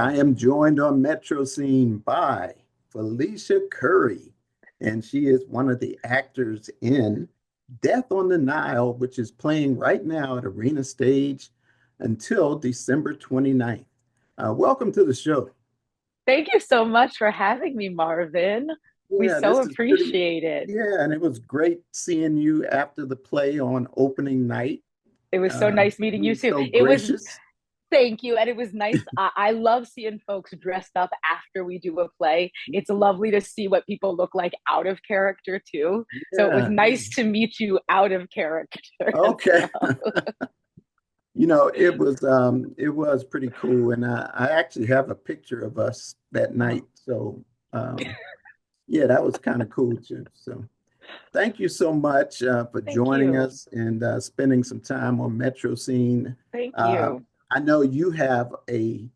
I am joined on Metro Scene by Felicia Curry, and she is one of the actors in Death on the Nile, which is playing right now at Arena Stage until December 29th. Welcome to the show. Thank you so much for having me, Marvin. We Yeah, so this is pretty, appreciate it. yeah, and it was great seeing you after the play on opening night. It was so nice meeting You you were too. so It was, gracious. thank you. And it was nice. I love seeing folks dressed up after we do a play. It's lovely to see what people look like out of character too. So it was Yeah, yeah. nice to meet you out of character as Okay. well. It was pretty cool, and I actually have a picture of us that night. Oh, So yeah, that was kind of cool too. So thank you so much for thank joining you. us and spending some time on Metro Scene. Thank Uh, you. I know you have a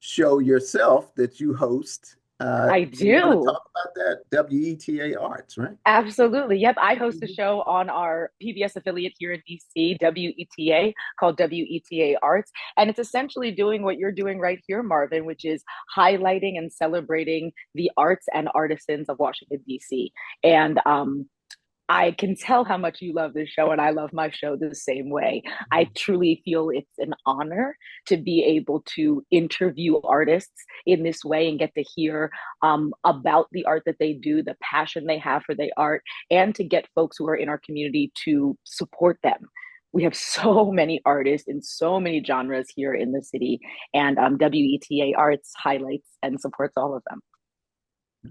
show yourself that you host. I Do you want to do. talk about that? WETA Arts, right? Absolutely. Yep. I host a Mhm. show on our PBS affiliate here in DC, WETA, called WETA Arts. And it's essentially doing what you're doing right here, Marvin, which is highlighting and celebrating the arts and artisans of Washington, DC. And I can tell how much you love this show, and I love my show the same way. I truly feel it's an honor to be able to interview artists in this way and get to hear about the art that they do, the passion they have for the art, and to get folks who are in our community to support them. We have so many artists in so many genres here in the city, and WETA Arts highlights and supports all of them.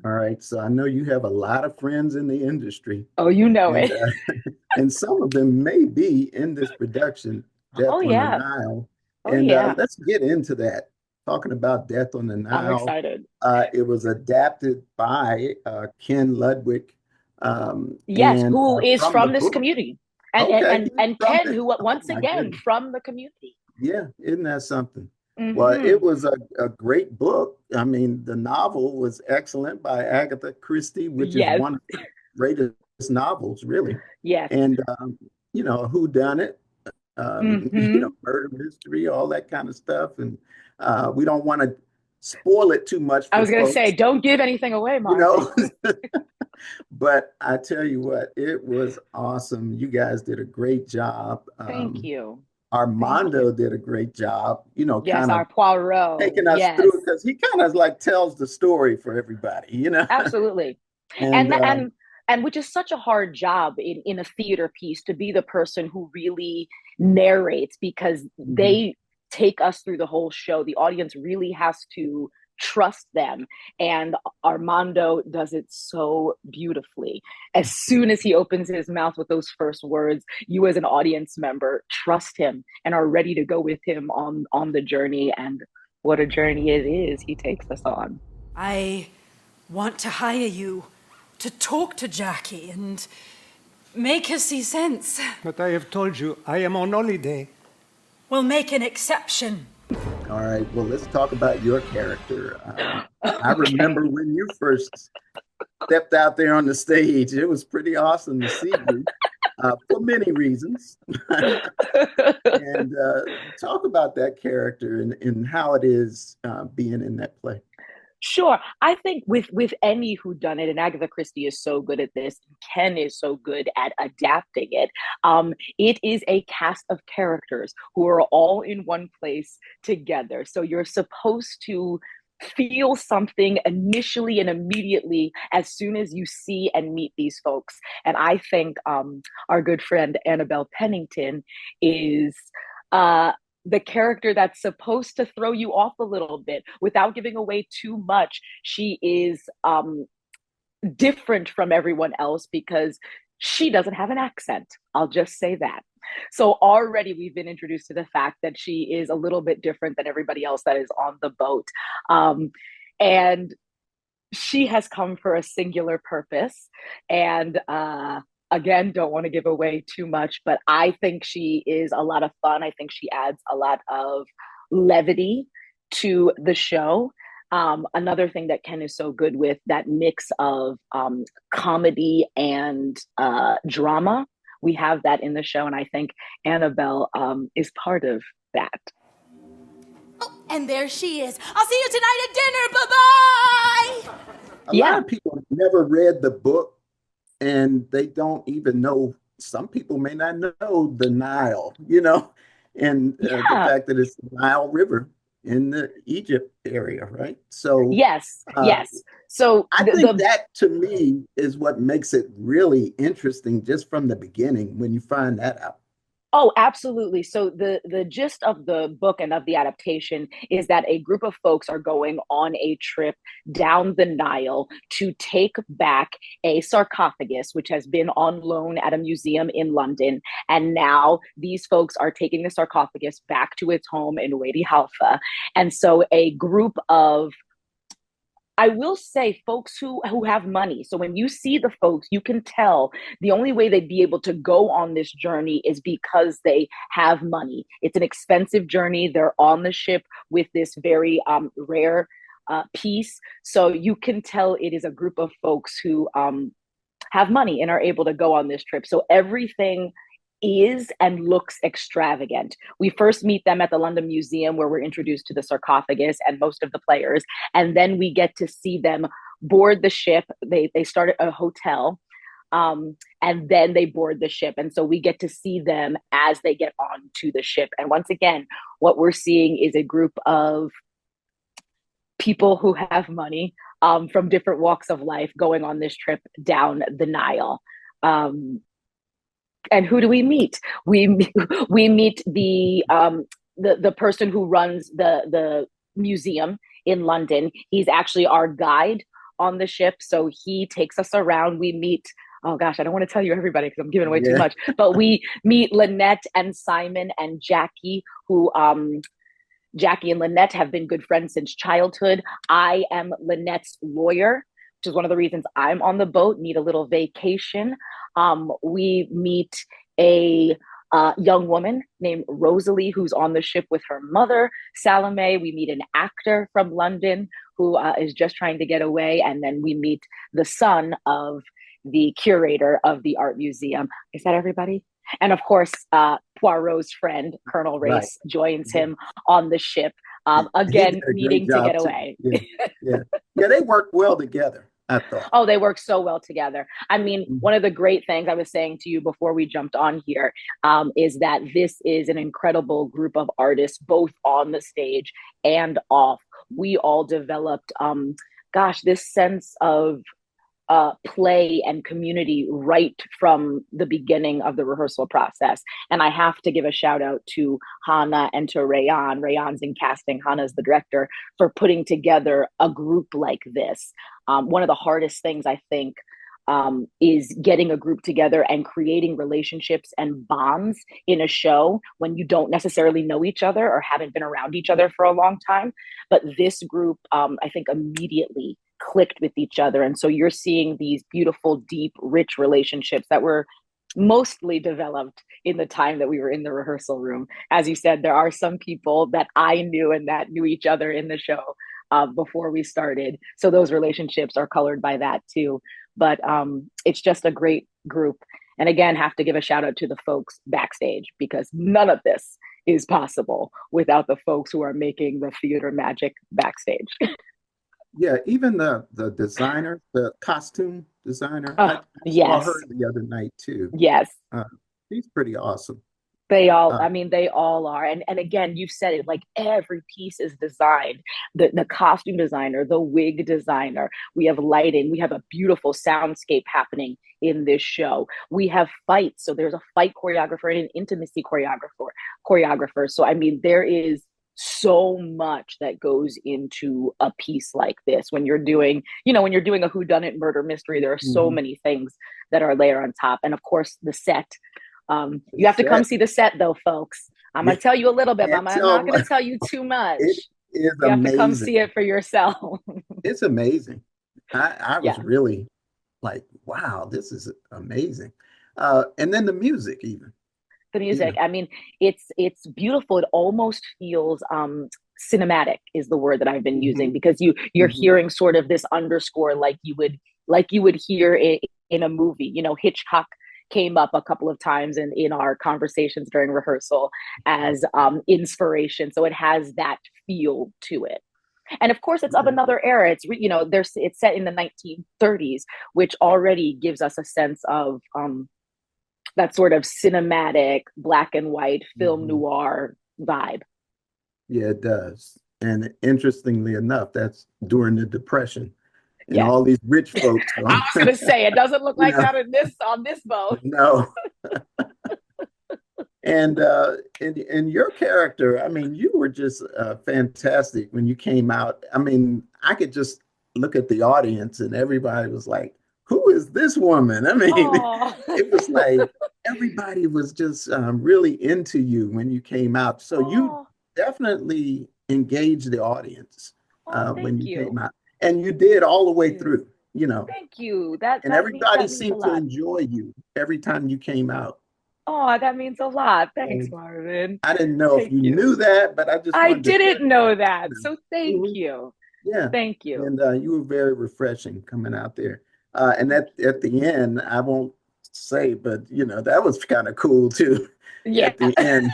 All right. So I know you have a lot of friends in the industry, Oh, you know and it. and some of them may be in this production, Oh, Death on the yeah. Nile. Oh, And yeah. let's get into that. Talking about Death on the I'm Nile, excited. it was adapted by Ken Ludwig, Yes, and who is from the from this book. community. And and Okay, and, he's and from Ken, this. who Oh once my again goodness. from the community. Yeah, isn't that something? Well, Hmm. it was a great book. I mean, the novel was excellent by Agatha Christie, which is Yes, one of the greatest novels, really. yes. And who done it? Hmm. Murder mystery, all that kind of stuff. And we don't want to spoil it too much I for was gonna say, folks, don't give anything away, you Marvin. know. But I tell you what, it was awesome. You guys did a great job. Thank you. Thank you. Armando did a great job, Yes, kind of our Poirot. taking us Yes, through because he kind of like tells the story for everybody. absolutely. And And and which is such a hard job in a theater piece to be the person who really narrates because mhm. they take us through the whole show. The audience really has to trust them. And Armando does it so beautifully. As soon as he opens his mouth with those first words, you as an audience member trust him and are ready to go with him on the journey. And what a journey it is he takes us on. I want to hire you to talk to Jackie and make her see sense. But I have told you, I am on holiday. We'll make an exception. All right, well, let's talk about your character. I Okay. remember when you first stepped out there on the stage, it was pretty awesome to see you for many reasons. And talk about that character and how it is being in that play. Sure. I think with any who done it, and Agatha Christie is so good at this, Ken is so good at adapting it. It is a cast of characters who are all in one place together. So you're supposed to feel something initially and immediately as soon as you see and meet these folks. And I think our good friend Annabelle Pennington is uh, the character that's supposed to throw you off a little bit without giving away too much. She is different from everyone else because she doesn't have an accent. I'll just say that. So already we've been introduced to the fact that she is a little bit different than everybody else that is on the boat. And she has come for a singular purpose. And again, don't want to give away too much, but I think she is a lot of fun. I think she adds a lot of levity to the show. Another thing that Ken is so good with, that mix of comedy and drama. We have that in the show, and I think Annabelle is part of that. And there she is. I'll see you tonight at dinner. Bye-bye. A lot Yeah. of people never read the book and they don't even know. Some people may not know the Nile, and the Yeah. fact that it's the Nile River in the Egypt area, right? So Yes. uh, Yes. So I think that to me is what makes it really interesting just from the beginning when you find that out. Oh, absolutely. So the gist of the book and of the adaptation is that a group of folks are going on a trip down the Nile to take back a sarcophagus, which has been on loan at a museum in London. And now these folks are taking the sarcophagus back to its home in Wadi Halfa. And so a group of, I will say, folks who have money. So when you see the folks, you can tell the only way they'd be able to go on this journey is because they have money. It's an expensive journey. They're on the ship with this very rare piece. So you can tell it is a group of folks who have money and are able to go on this trip. So everything is and looks extravagant. We first meet them at the London Museum where we're introduced to the sarcophagus and most of the players. And then we get to see them board the ship. They start at a hotel and then they board the ship. And so we get to see them as they get on to the ship. And once again, what we're seeing is a group of people who have money from different walks of life going on this trip down the Nile. And who do we meet? We meet the person who runs the museum in London. He's actually our guide on the ship, so he takes us around. We meet. Oh gosh, I don't want to tell you everybody because I'm giving away too much. But we meet Lynette and Simon and Jackie, who Jackie and Lynette have been good friends since childhood. I am Lynette's lawyer, which is one of the reasons I'm on the boat, need a little vacation. We meet a young woman named Rosalie, who's on the ship with her mother, Salome. We meet an actor from London who is just trying to get away. And then we meet the son of the curator of the art museum. Is that everybody? And of course, Poirot's friend, Colonel Race, Right. joins him on the ship, again, needing to get away. Yeah, they work well together, I thought. Oh, they work so well together. I mean, one of the great things I was saying to you before we jumped on here is that this is an incredible group of artists, both on the stage and off. We all developed, this sense of play and community right from the beginning of the rehearsal process. And I have to give a shout out to Hannah and to Rayan. Rayan's in casting, Hannah's the director, for putting together a group like this. One of the hardest things I think is getting a group together and creating relationships and bonds in a show when you don't necessarily know each other or haven't been around each other for a long time. But this group, I think, immediately clicked with each other. And so you're seeing these beautiful, deep, rich relationships that were mostly developed in the time that we were in the rehearsal room. As you said, there are some people that I knew and that knew each other in the show before we started. So those relationships are colored by that too. But it's just a great group. And again, have to give a shout out to the folks backstage because none of this is possible without the folks who are making the theater magic backstage. Yeah, even the designer, the costume designer, Oh, I saw yes. her the other night too. Yes. She's pretty awesome. They all, Uh, I mean, they all are. And again, you've said it, like every piece is designed. The costume designer, the wig designer, we have lighting, we have a beautiful soundscape happening in this show. We have fights. So there's a fight choreographer and an intimacy choreographer. So I mean, there is so much that goes into a piece like this. When you're doing, when you're doing a whodunit murder mystery, there are so mhm. many things that are layered on top. And of course, the set. The You have to come set, see the set though, folks. I'm yeah, gonna tell you a little bit, but can't I'm tell not gonna mu- tell you too much. it is You have to come see amazing. it for yourself. It's amazing. I was Yeah, really like, wow, this is amazing. And then the music even, the you music. know. I mean, it's beautiful. It almost feels cinematic is the word that I've been using Hmm. because you're Hmm. hearing sort of this underscore like you would hear it in a movie. Hitchcock came up a couple of times in our conversations during rehearsal as inspiration. So it has that feel to it. And of course, it's of another era. It's set in the 1930s, which already gives us a sense of that sort of cinematic black and white film Mhm. noir vibe. Yeah, it does. And interestingly enough, that's during the Depression, and Yes, all these rich folks, I was gonna say it doesn't look you like know, that on this boat. no. And in your character, I mean, you were just fantastic when you came out. I mean, I could just look at the audience, and everybody was like, "Who is this woman?" I mean, Oh, it was like everybody was just really into you when you came out. So you oh, definitely engaged the audience oh! when Thank you came you, out, and you did all the thank way you, through. You know, thank you. That and that means everybody that means a seemed to lot. enjoy you every time you came out. Oh, that means a lot. Thanks, So Marvin. I didn't know if Thank you you. knew that, but I just I wanted to share didn't that. know that, You so know. thank you. Yeah, Thank you. and you were very refreshing coming out there. And Thank you. at the end, I won't say, but you know that was kind of cool too. Yeah. At the end.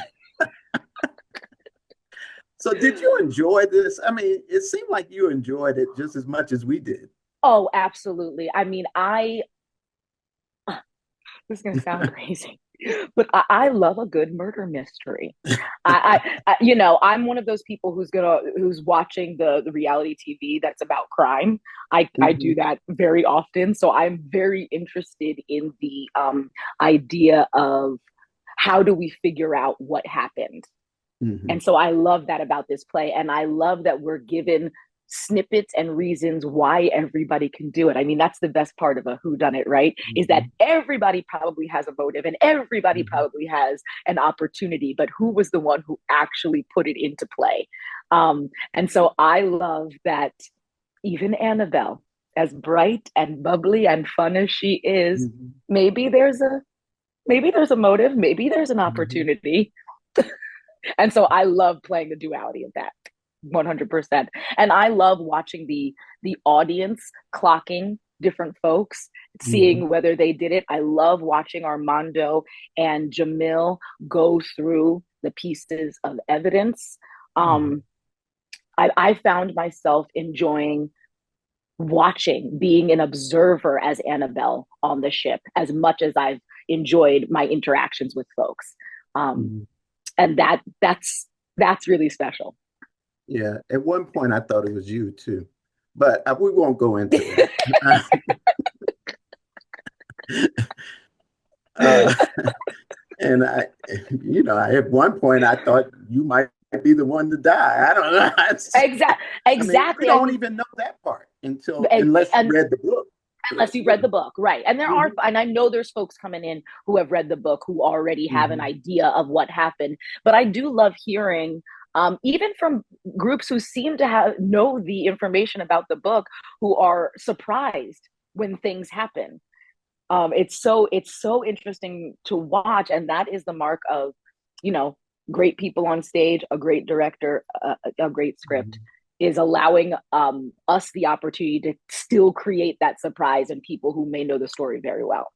So, did you enjoy this? I mean, it seemed like you enjoyed it just as much as we did. Oh, absolutely. I mean, this is gonna sound crazy, but I love a good murder mystery. I'm one of those people who's watching the reality TV that's about crime. I do Hmm. that very often, so I'm very interested in the idea of how do we figure out what happened. Hmm. And so I love that about this play. And I love that we're given snippets and reasons why everybody can do it. I mean, that's the best part of a whodunit, right? Is that Hmm. everybody probably has a motive and everybody Hmm. probably has an opportunity, but who was the one who actually put it into play? And so I love that even Annabelle, as bright and bubbly and fun as she is, Hmm. maybe there's a maybe there's a motive, maybe there's an Hmm. opportunity, and so I love playing the duality of that 100%. And I love watching the audience clocking different folks, Hmm. seeing whether they did it. I love watching Armando and Jamil go through the pieces of evidence. Hmm. Um, I found myself enjoying watching, being an observer as Annabelle on the ship as much as I've enjoyed my interactions with folks. Um, Hmm. and that's really special. Yeah, at one point I thought it was you too, but we won't go into that. uh, and at one point I thought you might be the one to die. I don't know. I mean, we Exactly. I don't mean, even know that part unless you and read the book. unless So, you read the book, right? And Mhm. I know there's folks coming in who have read the book who already have an Mhm. idea of what happened. But I do love hearing, even from groups who seem to have know the information about the book, who are surprised when things happen. It's so interesting to watch, and that is the mark of, you know, great people on stage, a great director, a great script, Mhm. is allowing us the opportunity to still create that surprise in people who may know the story very well.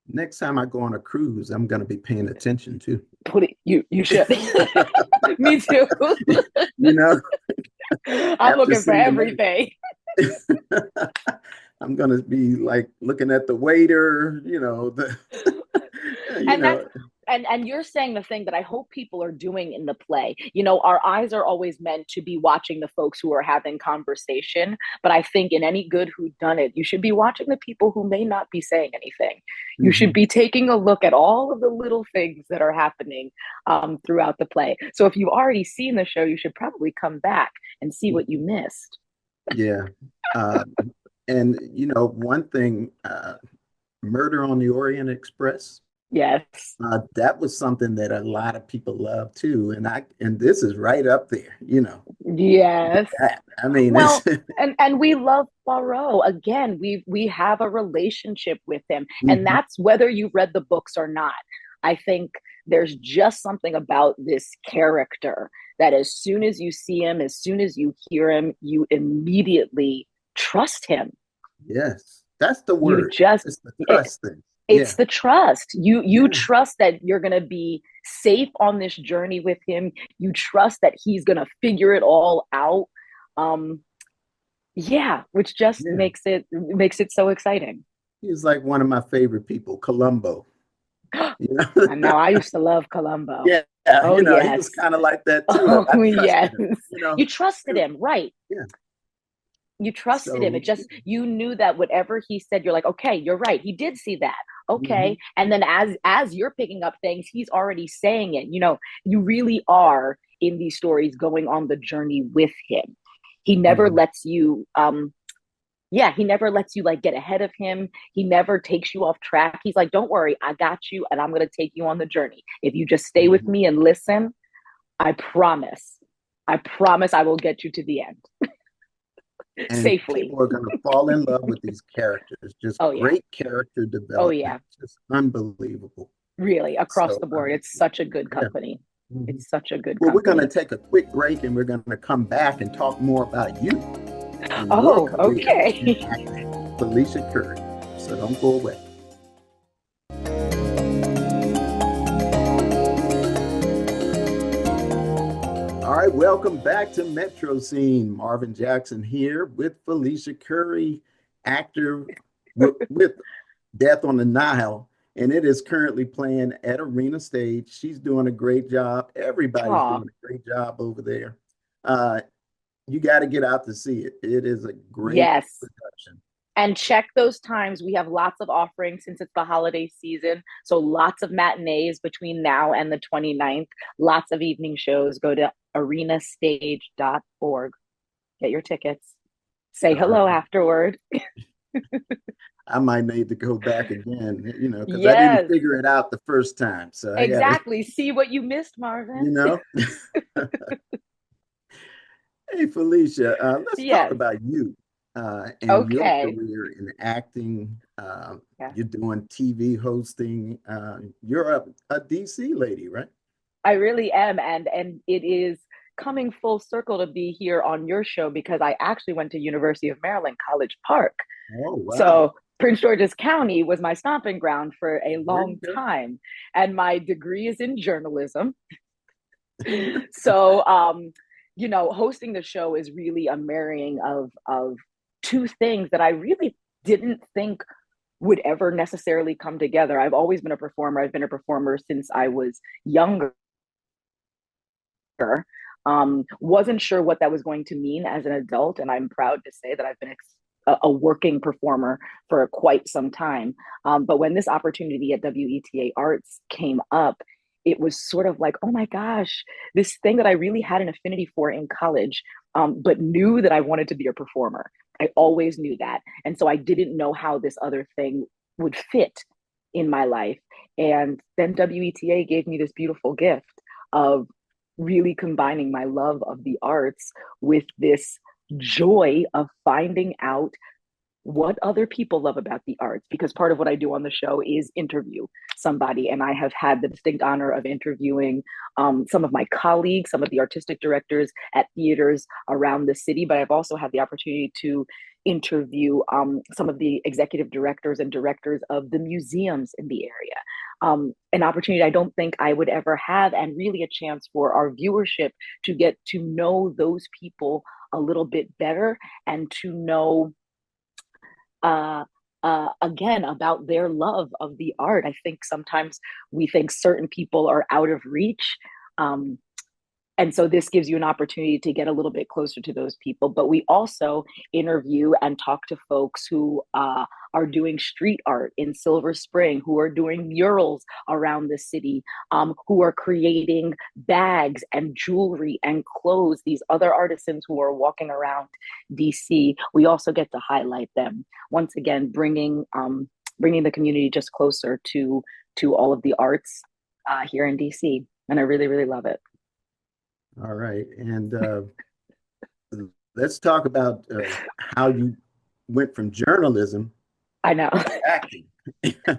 Next time I go on a cruise, I'm going to be paying attention too. Put it, you should. Me too. You know, I'm after looking for seeing that. everything. I'm gonna be like looking at the waiter, you And that's know. and you're saying the thing that I hope people are doing in the play. You know, our eyes are always meant to be watching the folks who are having conversation, but I think in any good who done it, you should be watching the people who may not be saying anything. You should Mhm. be taking a look at all of the little things that are happening throughout the play. So if you've already seen the show, you should probably come back and see what you missed. Yeah. Uh, and one thing, Murder on the Orient Express, Yes. that was something that a lot of people love too. And this is right up there, Yes. I mean, it's Well, and we love Poirot. Again, we have a relationship with him, and Mhm. that's whether you read the books or not. I think there's just something about this character that as soon as you see him, as soon as you hear him, you immediately trust him. Yes, that's the You word. just It's the it, trust thing. It's Yeah. the trust. You Yeah. trust that you're going to be safe on this journey with him. You trust that he's going to figure it all out. Um, yeah, which just Yeah. makes it so exciting. He's like one of my favorite people, Columbo. You And know? now I used to love Columbo. Yeah. Oh He was yes. kind of like that too. Oh I yes. trusted him, You trusted him, right? Yeah. You trusted him. So, It just, you knew that whatever he said, you're like, okay, you're right. He did see that. mhm. Okay. And then as you're picking up things, he's already saying it. You really are in these stories going on the journey with him. He never Mhm. lets you yeah, he never lets you like get ahead of him. He never takes you off track. He's like, don't worry, I got you and I'm gonna take you on the journey. If you just stay with Mhm. me and listen, I promise. I promise I will get you to the end And safely. people are going to fall in love with these characters. Just Oh yeah. great character Oh development. yeah. Just unbelievable. Really, across So, the board. It's such a good yeah. company. Mhm. It's such a good Well, we're going to company. take a quick break and we're going to come back and talk more about you and your Oh, career in okay. acting, Felicia Curry. So don't go away. All right, welcome back to Metro Scene. Marvin Jackson here with Felicia Curry, actor with Death on the Nile, and it is currently playing at Arena Stage. She's doing a great job. Everybody's Aw, doing a great job over there. Uh, you got to get out to see it. It is a great yes. production. And check those times. We have lots of offerings since it's the holiday season. So lots of matinees between now and the 29th. Lots of evening shows. Go to arenastage.org. Get your tickets. Say All right. hello afterward. I might need to go back again, because I didn't Yes, figure it out the first time. So I got to, exactly. See what you missed, you Marvin. know. Hey, Felicia, let's talk Yes. about you and your Okay. career in acting. Yes. You're doing TV hosting. You're a DC lady, right? I really am, and it is coming full circle to be here on your show because I actually went to University of Maryland, College Park. Oh, wow. So Prince George's County was my stomping ground for a There you long go. time, and my degree is in journalism. So, hosting the show is really a marrying of two things that I really didn't think would ever necessarily come together. I've always been a performer. I've been a performer since I was younger. Wasn't sure what that was going to mean as an adult, and I'm proud to say that I've been a working performer for quite some time. But when this opportunity at WETA Arts came up, it was sort of like, oh my gosh, this thing that I really had an affinity for in college, but knew that I wanted to be a performer. I always knew that. And so I didn't know how this other thing would fit in my life. And then WETA gave me this beautiful gift of really combining my love of the arts with this joy of finding out what other people love about the arts, because part of what I do on the show is interview somebody, and I have had the distinct honor of interviewing some of my colleagues, some of the artistic directors at theaters around the city, but I've also had the opportunity to interview some of the executive directors and directors of the museums in the area. An opportunity I don't think I would ever have, and really a chance for our viewership to get to know those people a little bit better and to know uh, again about their love of the art. I think sometimes we think certain people are out of reach. Um, and so this gives you an opportunity to get a little bit closer to those people. But we also interview and talk to folks who are doing street art in Silver Spring, who are doing murals around the city, who are creating bags and jewelry and clothes, these other artisans who are walking around DC. We also get to highlight them. Once again, bringing the community just closer to all of the arts here in DC. And I really, really love it. All right. And let's talk about how you went from journalism I know. to acting. Because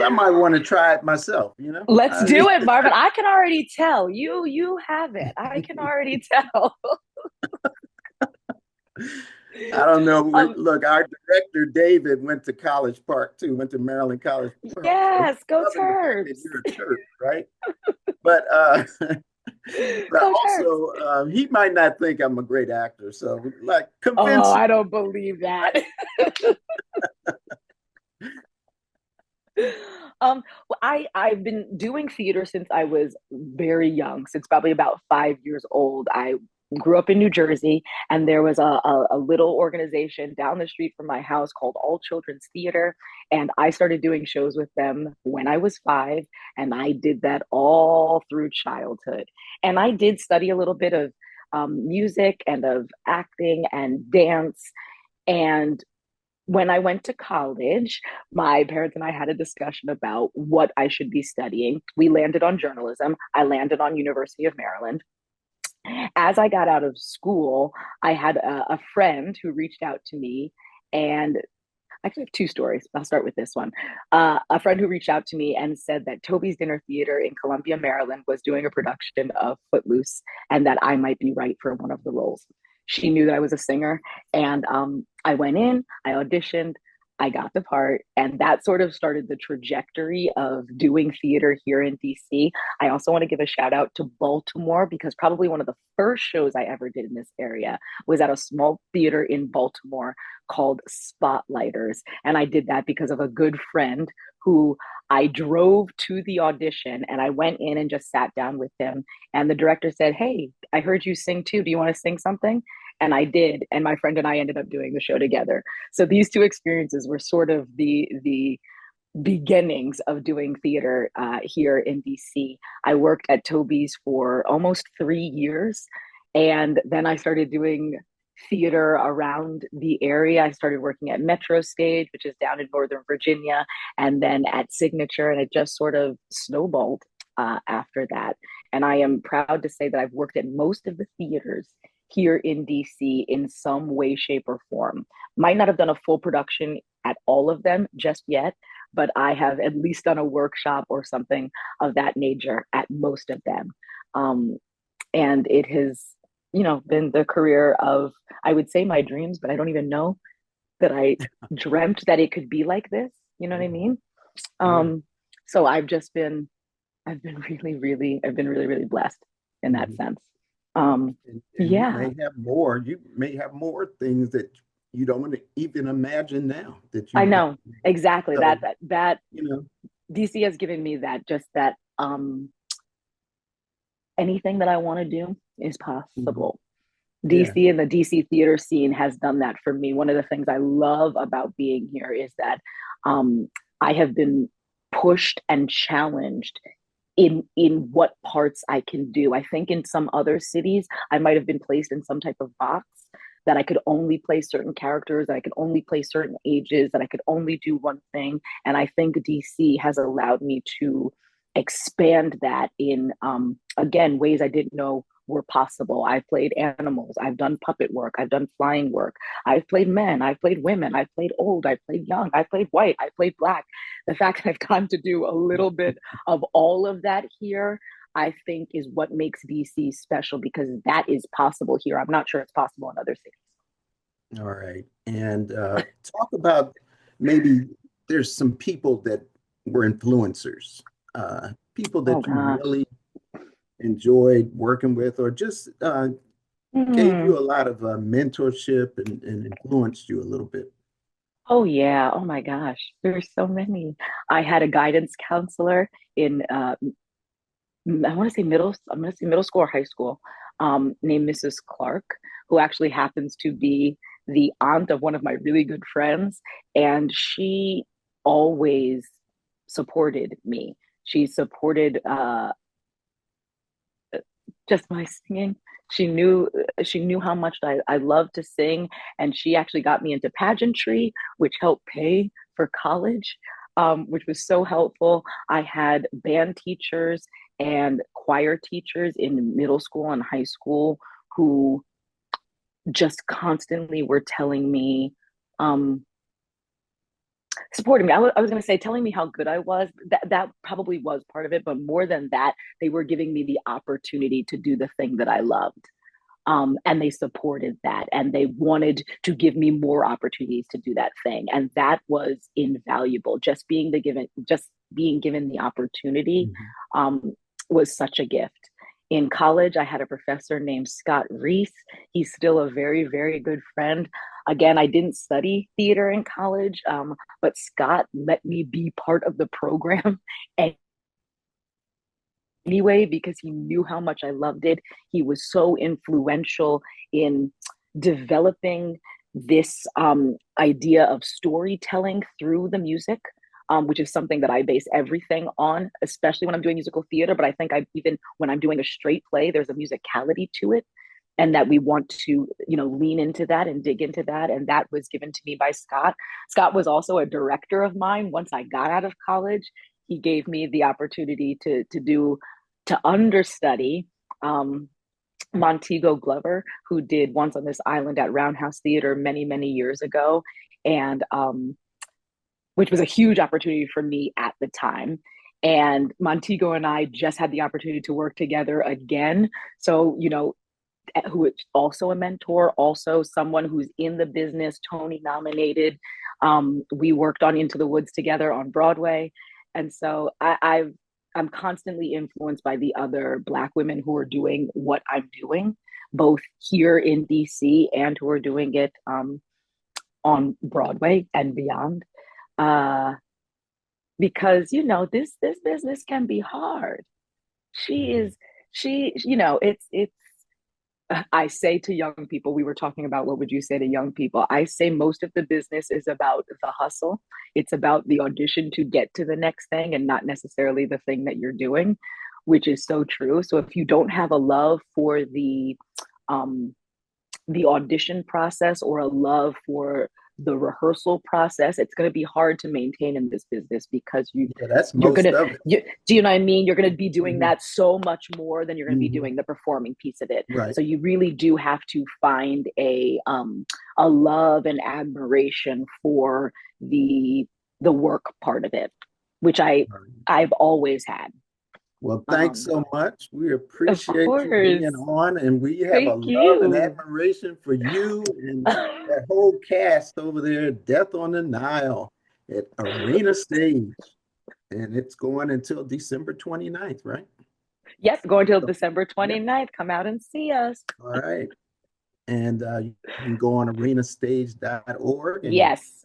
I might want to try it myself, Let's do it, Marvin. I can already tell. You have it. I can already tell. I don't know. Um, Look, our director David went to College Park too. Went to Maryland College Park, so he's yes, go loving the fact that Terps. you're a Terp, right? But but Go Terps. also he might not think I'm a great actor. So like Oh, convince him, I don't believe that. right? Well, I've been doing theater since I was very young, since probably about 5 years old. I grew up in New Jersey, and there was a little organization down the street from my house called All Children's Theater, and I started doing shows with them when I was 5, and I did that all through childhood. And I did study a little bit of music and of acting and dance. And when I went to college, my parents and I had a discussion about what I should be studying. We landed on journalism. I landed on University of Maryland. As I got out of school, I had a friend who reached out to me, and I actually have two stories. I'll start with this one. A friend who reached out to me and said that Toby's Dinner Theater in Columbia, Maryland was doing a production of Footloose and that I might be right for one of the roles. She knew that I was a singer, and I went in, I auditioned, I got the part, and that sort of started the trajectory of doing theater here in DC. I also want to give a shout out to Baltimore because probably one of the first shows I ever did in this area was at a small theater in Baltimore called Spotlighters. And I did that because of a good friend who I drove to the audition, and I went in and just sat down with him. And the director said, "Hey, I heard you sing too. Do you want to sing something?" And I did. And my friend and I ended up doing the show together. So these two experiences were sort of the beginnings of doing theater here in DC. I worked at Toby's for almost 3 years. And then I started doing theater around the area. I started working at Metro Stage, which is down in Northern Virginia, and then at Signature. And it just sort of snowballed after that. And I am proud to say that I've worked at most of the theaters here in DC in some way, shape, or form. Might not have done a full production at all of them just yet, but I have at least done a workshop or something of that nature at most of them. Um, and it has, been the career of, I would say, my dreams, but I don't even know that I dreamt that it could be like this. You know what I mean? Yeah. So I've been really, really blessed in that Mhm. sense. And Yeah, you may have more things that you don't want to even imagine now that you I might. know exactly So, that you know, DC has given me that, just that anything that I want to do is mhm. possible. Yeah. DC and the DC theater scene has done that for me. One of the things I love about being here is that um, I have been pushed and challenged in what parts I can do. I think in some other cities, I might have been placed in some type of box that I could only play certain characters, that I could only play certain ages, that I could only do one thing. And I think DC has allowed me to expand that in, again, ways I didn't know were possible. I've played animals, I've done puppet work, I've done flying work, I've played men, I've played women, I've played old, I've played young, I've played white, I've played black. The fact that I've gotten to do a little bit of all of that here, I think, is what makes DC special because that is possible here. I'm not sure it's possible in other cities. All right. And talk about maybe there's some people that were influencers, people Oh that you gosh. really enjoyed working with, or just gave you Hmm. a lot of mentorship and influenced you a little bit. Oh yeah. Oh my gosh. There's so many. I had a guidance counselor in I want to say I'm going to say middle school or high school, named Mrs. Clark, who actually happens to be the aunt of one of my really good friends. And she always supported me. She supported just my singing. She knew how much I loved to sing, and she actually got me into pageantry, which helped pay for college, which was so helpful. I had band teachers and choir teachers in middle school and high school who just constantly were telling me, um, supporting me. I was going to say telling me how good I was. That probably was part of it, but more than that, they were giving me the opportunity to do the thing that I loved. And they supported that, and they wanted to give me more opportunities to do that thing. And that was invaluable. Just being given the opportunity was such a gift. In college, I had a professor named Scott Reese. He's still a very, very good friend. Again, I didn't study theater in college, but Scott let me be part of the program anyway, because he knew how much I loved it. He was so influential in developing this idea of storytelling through the music, which is something that I base everything on, especially when I'm doing musical theater. But I think even when I'm doing a straight play, there's a musicality to it, and that we want to, lean into that and dig into that. And that was given to me by Scott. Scott was also a director of mine. Once I got out of college, he gave me the opportunity to understudy Montego Glover, who did Once on This Island at Roundhouse Theater many, many years ago, and which was a huge opportunity for me at the time. And Montego and I just had the opportunity to work together again. So, who is also a mentor, also someone who's in the business, Tony nominated. We worked on Into the Woods together on Broadway. And so I'm constantly influenced by the other Black women who are doing what I'm doing, both here in DC and who are doing it on Broadway and beyond. Because, this business can be hard. It's I say to young people, we were talking about what would you say to young people? I say most of the business is about the hustle. It's about the audition to get to the next thing and not necessarily the thing that you're doing, which is so true. So if you don't have a love for the audition process or a love for the rehearsal process, it's going to be hard to maintain in this business, because that's most of it. Do you know what I mean? You're going to be doing that so much more than you're going to be doing the performing piece of it. Right. So you really do have to find a love and admiration for the work part of it, which I've always had. Well, thanks so much. We appreciate you being on, and we have Thank a love and you. admiration for you and that whole cast over there, Death on the Nile at Arena Stage. And it's going until December 29th, right? Yes, going until December 29th. Yeah. Come out and see us. All right. And you can go on arenastage.org and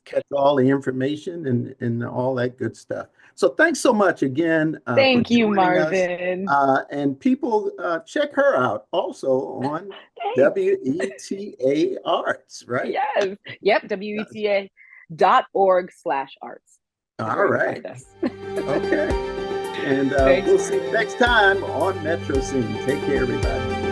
catch all the information and all that good stuff. So thanks so much again. Thank you, Marvin. And people check her out also on WETA Arts, right? Yes. Yep. WETA.org/arts. All right. Okay. And we'll see you next time on Metro Scene. Take care, everybody.